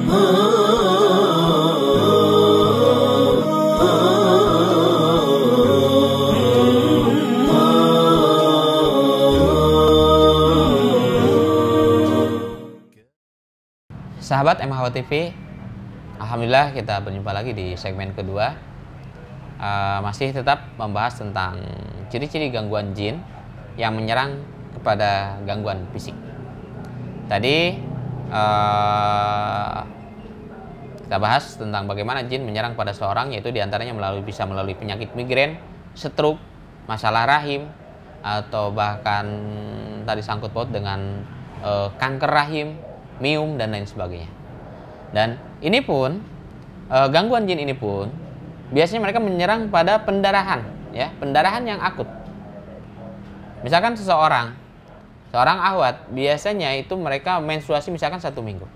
Sahabat MHW TV, alhamdulillah kita berjumpa lagi di segmen kedua. Masih tetap membahas tentang ciri-ciri gangguan jin yang menyerang kepada gangguan fisik. Tadi kita bahas tentang bagaimana jin menyerang pada seorang, yaitu diantaranya bisa melalui penyakit migrain, stroke, masalah rahim, atau bahkan tadi sangkut paut dengan kanker rahim, miom, dan lain sebagainya. Dan ini pun gangguan jin ini pun biasanya mereka menyerang pada pendarahan, ya, pendarahan yang akut. Misalkan seorang ahwat, biasanya itu mereka menstruasi misalkan 1 minggu,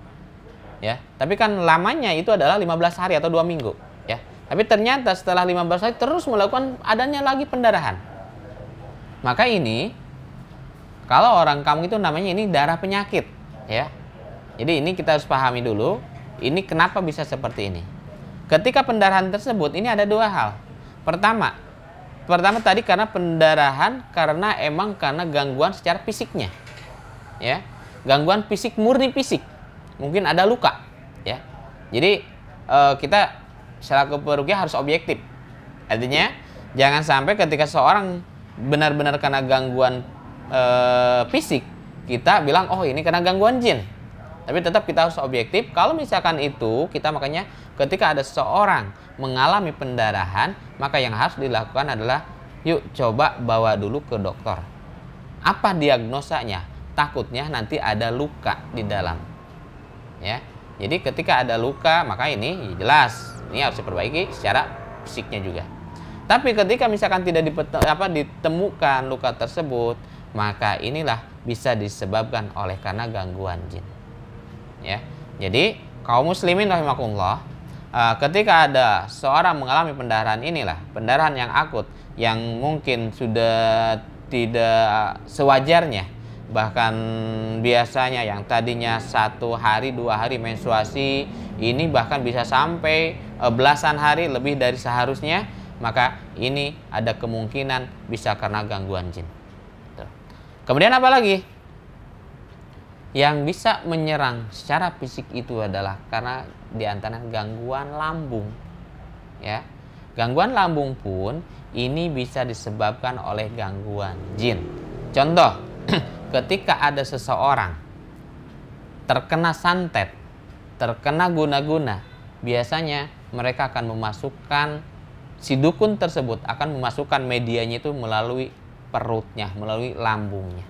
ya, tapi kan lamanya itu adalah 15 hari atau 2 minggu, ya. Tapi ternyata setelah 15 hari terus melakukan adanya lagi pendarahan. Maka ini kalau orang kamu itu namanya ini darah penyakit, ya. Jadi ini kita harus pahami dulu, ini kenapa bisa seperti ini. Ketika pendarahan tersebut, ini ada 2 hal. Pertama tadi karena pendarahan karena gangguan secara fisiknya, ya, gangguan fisik, murni fisik, mungkin ada luka, ya. Jadi kita selaku peruqyah harus objektif. Artinya jangan sampai ketika seorang benar-benar karena gangguan fisik kita bilang oh ini karena gangguan jin. Tapi tetap kita harus objektif. Kalau misalkan itu, kita makanya ketika ada seseorang mengalami pendarahan, maka yang harus dilakukan adalah yuk coba bawa dulu ke dokter. Apa diagnosanya? Takutnya nanti ada luka di dalam, ya. Jadi ketika ada luka, maka ini jelas ini harus diperbaiki secara fisiknya juga. Tapi ketika misalkan tidak ditemukan luka tersebut, maka inilah bisa disebabkan oleh karena gangguan jin. Ya, jadi kaum muslimin rahimakumullah, ketika ada seorang mengalami pendarahan inilah, pendarahan yang akut, yang mungkin sudah tidak sewajarnya, bahkan biasanya yang tadinya 1 hari 2 hari menstruasi, ini bahkan bisa sampai belasan hari lebih dari seharusnya, maka ini ada kemungkinan bisa karena gangguan jin. Kemudian apa lagi? Yang bisa menyerang secara fisik itu adalah karena diantara gangguan lambung, ya. Gangguan lambung pun ini bisa disebabkan oleh gangguan jin. Contoh, ketika ada seseorang terkena santet, terkena guna-guna, biasanya mereka akan memasukkan, si dukun tersebut akan memasukkan medianya itu melalui perutnya, melalui lambungnya,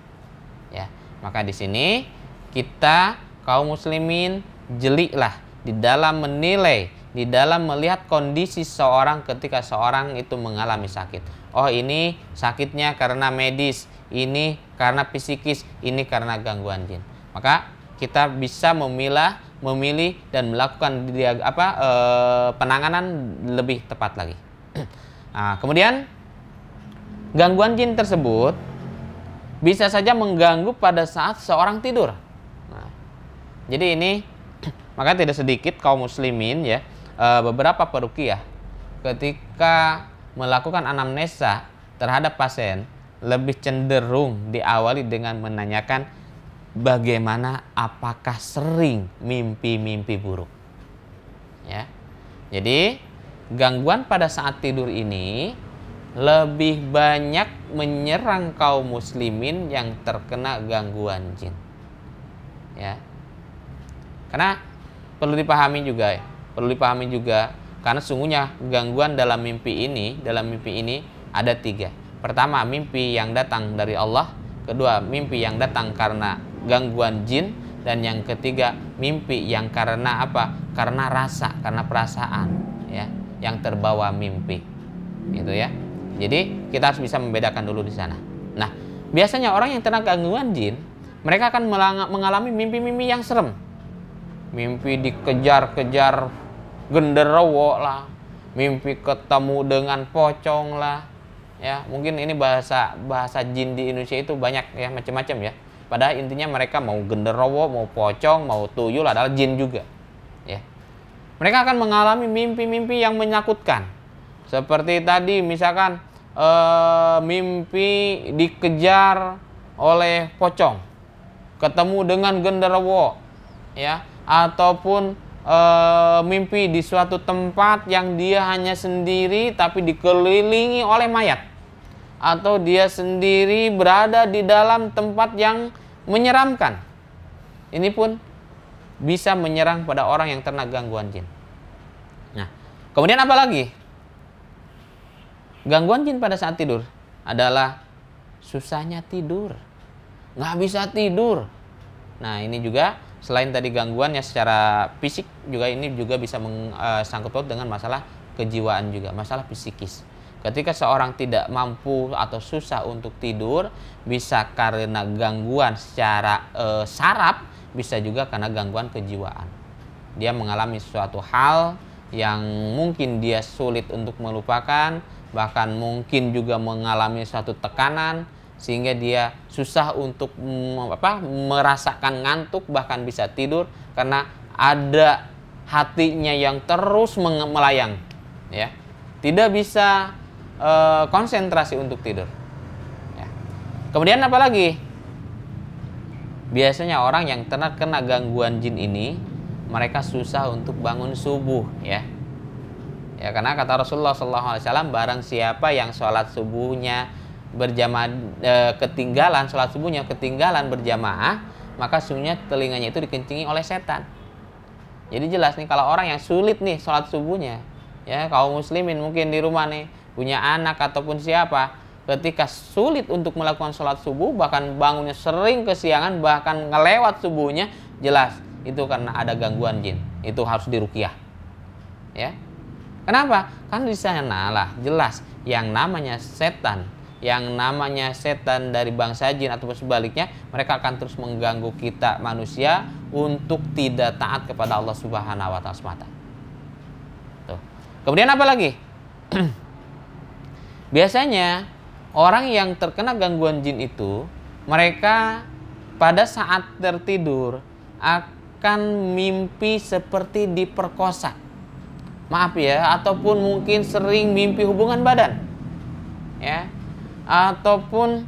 ya. Maka di sini kita kaum muslimin jeliklah di dalam menilai, di dalam melihat kondisi seorang ketika seorang itu mengalami sakit. Oh, ini sakitnya karena medis, ini karena psikis, ini karena gangguan jin. Maka kita bisa memilih dan melakukan penanganan lebih tepat lagi. Nah, kemudian gangguan jin tersebut bisa saja mengganggu pada saat seorang tidur. Jadi ini maka tidak sedikit kaum muslimin, ya, beberapa peruqyah ketika melakukan anamnesa terhadap pasien lebih cenderung diawali dengan menanyakan bagaimana, apakah sering mimpi-mimpi buruk, ya. Jadi gangguan pada saat tidur ini lebih banyak menyerang kaum muslimin yang terkena gangguan jin, ya. Karena perlu dipahami juga, karena sungguhnya gangguan dalam mimpi ini ada 3. Pertama, mimpi yang datang dari Allah. Kedua, mimpi yang datang karena gangguan jin. Dan yang ketiga, mimpi yang karena apa? Karena rasa, karena perasaan, ya, yang terbawa mimpi, gitu ya. Jadi kita harus bisa membedakan dulu di sana. Nah, biasanya orang yang terkena gangguan jin, mereka akan mengalami mimpi-mimpi yang serem. Mimpi dikejar-kejar genderuwo lah, mimpi ketemu dengan pocong lah, ya. Mungkin ini bahasa jin di Indonesia itu banyak, ya, macam-macam, ya. Padahal intinya mereka mau genderuwo, mau pocong, mau tuyul adalah jin juga, ya. Mereka akan mengalami mimpi-mimpi yang menakutkan. Seperti tadi misalkan mimpi dikejar oleh pocong, ketemu dengan genderuwo, ya, ataupun mimpi di suatu tempat yang dia hanya sendiri tapi dikelilingi oleh mayat, atau dia sendiri berada di dalam tempat yang menyeramkan. Ini pun bisa menyerang pada orang yang terkena gangguan jin. Nah, kemudian apa lagi? Gangguan jin pada saat tidur adalah susahnya tidur, nggak bisa tidur. Nah, ini juga selain tadi gangguannya secara fisik, juga ini juga bisa sangkut paut dengan masalah kejiwaan juga, masalah psikis. Ketika seorang tidak mampu atau susah untuk tidur, bisa karena gangguan secara saraf, bisa juga karena gangguan kejiwaan. Dia mengalami suatu hal yang mungkin dia sulit untuk melupakan, bahkan mungkin juga mengalami suatu tekanan sehingga dia susah untuk merasakan ngantuk, bahkan bisa tidur karena ada hatinya yang terus melayang, ya, tidak bisa konsentrasi untuk tidur, ya. Kemudian apa lagi? Biasanya orang yang terkena gangguan jin ini, mereka susah untuk bangun subuh, ya. Ya, karena kata Rasulullah SAW, barang siapa yang sholat subuhnya berjamaah ketinggalan, sholat subuhnya ketinggalan berjamaah, maka sungguhnya telinganya itu dikencingi oleh setan. Jadi jelas nih, kalau orang yang sulit nih sholat subuhnya, ya, kaum muslimin mungkin di rumah nih punya anak ataupun siapa, ketika sulit untuk melakukan sholat subuh, bahkan bangunnya sering kesiangan, bahkan ngelewat subuhnya, jelas itu karena ada gangguan jin. Itu harus diruqyah, ya. Kenapa? Kan di sana lah jelas yang namanya setan, dari bangsa jin ataupun sebaliknya, mereka akan terus mengganggu kita manusia untuk tidak taat kepada Allah Subhanahu wa taala semata. Tuh. Kemudian apa lagi? Biasanya orang yang terkena gangguan jin itu, mereka pada saat tertidur akan mimpi seperti diperkosa. Maaf ya, ataupun mungkin sering mimpi hubungan badan, ya, ataupun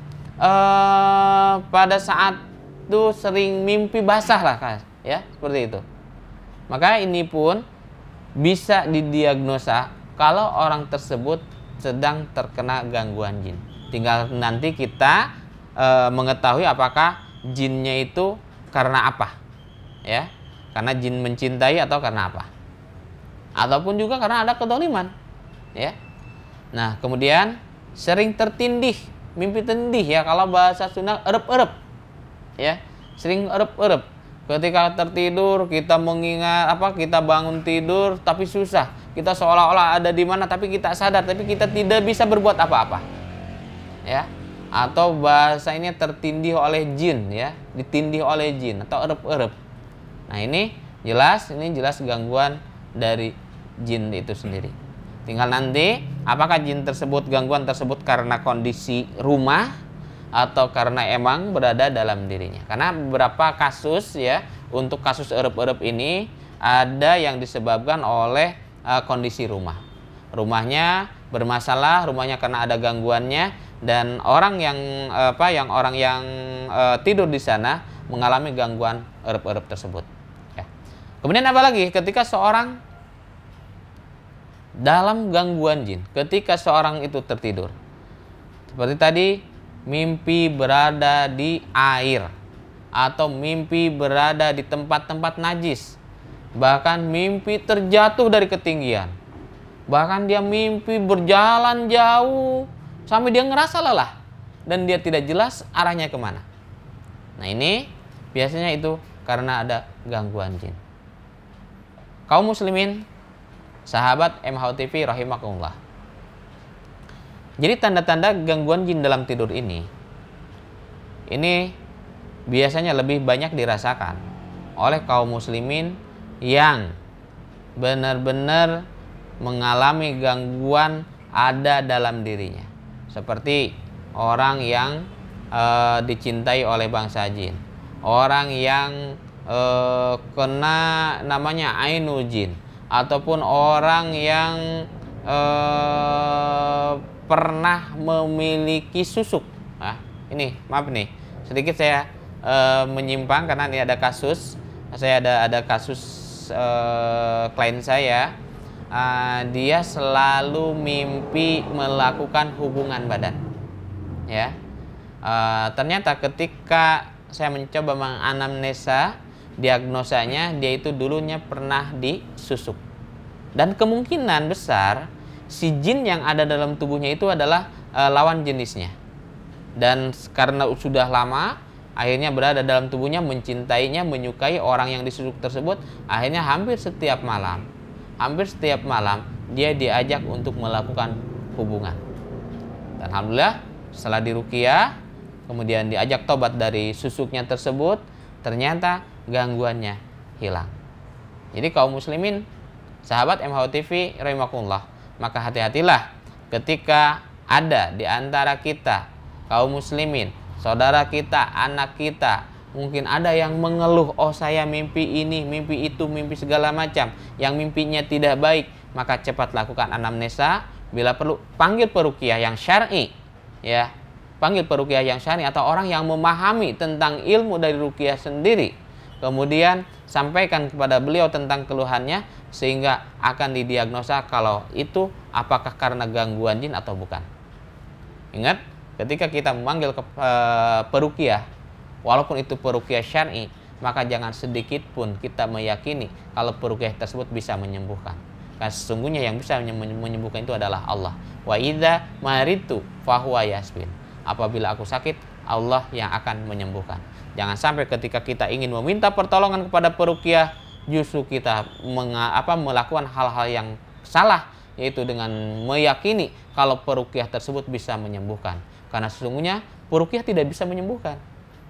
pada saat itu sering mimpi basah lah, ya, seperti itu. Maka ini pun bisa didiagnosa kalau orang tersebut sedang terkena gangguan jin. Tinggal nanti kita mengetahui apakah jinnya itu karena apa, ya, karena jin mencintai atau karena apa, ataupun juga karena ada kedoliman, ya. Nah, kemudian sering tertindih, mimpi tindih, ya, kalau bahasa Sunda erep-erep, ya, sering erep-erep. Ketika tertidur kita mengingat kita bangun tidur tapi susah, kita seolah-olah ada di mana tapi kita sadar tapi kita tidak bisa berbuat apa-apa, ya. Atau bahasa ini tertindih oleh jin, ya, ditindih oleh jin atau erep-erep. Nah, ini jelas gangguan dari jin itu sendiri. Tinggal nanti apakah jin tersebut, gangguan tersebut karena kondisi rumah atau karena emang berada dalam dirinya. Karena beberapa kasus, ya, untuk kasus erep-erep ini ada yang disebabkan oleh kondisi rumah. Rumahnya bermasalah, rumahnya karena ada gangguannya, dan orang yang tidur di sana mengalami gangguan erep-erep tersebut, ya. Kemudian apa lagi? Ketika seorang dalam gangguan jin, ketika seorang itu tertidur, seperti tadi, mimpi berada di air, atau mimpi berada di tempat-tempat najis, bahkan mimpi terjatuh dari ketinggian, bahkan dia mimpi berjalan jauh sampai dia ngerasa lelah dan dia tidak jelas arahnya kemana. Nah, ini biasanya itu karena ada gangguan jin. Kaum muslimin, sahabat MH TV rahimakumullah. Jadi tanda-tanda gangguan jin dalam tidur ini biasanya lebih banyak dirasakan oleh kaum muslimin yang benar-benar mengalami gangguan ada dalam dirinya. Seperti orang yang dicintai oleh bangsa jin, orang yang kena namanya ainu jin, ataupun orang yang pernah memiliki susuk. Nah, ini maaf nih, sedikit saya menyimpang karena ini ada kasus. Saya ada kasus klien saya, dia selalu mimpi melakukan hubungan badan. Ya, ternyata ketika saya mencoba menganamnesa diagnosanya, dia itu dulunya pernah disusuk. Dan kemungkinan besar si jin yang ada dalam tubuhnya itu adalah lawan jenisnya. Dan karena sudah lama akhirnya berada dalam tubuhnya, mencintainya, menyukai orang yang disusuk tersebut, akhirnya hampir setiap malam dia diajak untuk melakukan hubungan. Dan alhamdulillah setelah diruqyah, kemudian diajak tobat dari susuknya tersebut, ternyata gangguannya hilang. Jadi kaum muslimin, sahabat MH TV rahimakumullah, maka hati-hatilah ketika ada di antara kita kaum muslimin, saudara kita, anak kita, mungkin ada yang mengeluh, oh saya mimpi ini, mimpi itu, mimpi segala macam, yang mimpinya tidak baik, maka cepat lakukan anamnesa. Bila perlu panggil peruqyah yang syar'i, ya, panggil peruqyah yang syar'i atau orang yang memahami tentang ilmu dari ruqyah sendiri. Kemudian sampaikan kepada beliau tentang keluhannya, sehingga akan didiagnosa kalau itu apakah karena gangguan jin atau bukan. Ingat, ketika kita memanggil peruqyah, walaupun itu peruqyah syar'i, maka jangan sedikit pun kita meyakini kalau peruqyah tersebut bisa menyembuhkan. Karena sesungguhnya yang bisa menyembuhkan itu adalah Allah. Wa idza maritu fahuwa yasbin. Apabila aku sakit, Allah yang akan menyembuhkan. Jangan sampai ketika kita ingin meminta pertolongan kepada peruqyah, justru kita melakukan hal-hal yang salah, yaitu dengan meyakini kalau peruqyah tersebut bisa menyembuhkan. Karena sesungguhnya peruqyah tidak bisa menyembuhkan,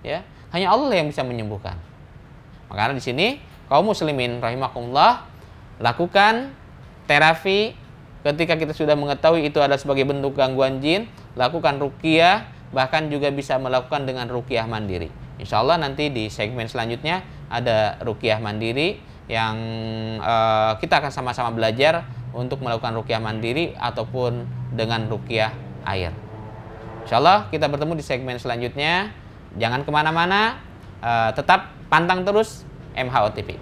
ya, hanya Allah yang bisa menyembuhkan. Makanya di sini kaum muslimin rahimakumullah, lakukan terapi ketika kita sudah mengetahui itu adalah sebagai bentuk gangguan jin, lakukan ruqyah, bahkan juga bisa melakukan dengan ruqyah mandiri. Insya Allah nanti di segmen selanjutnya ada ruqyah mandiri yang kita akan sama-sama belajar untuk melakukan ruqyah mandiri ataupun dengan ruqyah air. Insya Allah kita bertemu di segmen selanjutnya. Jangan kemana-mana, tetap pantang terus MH TV.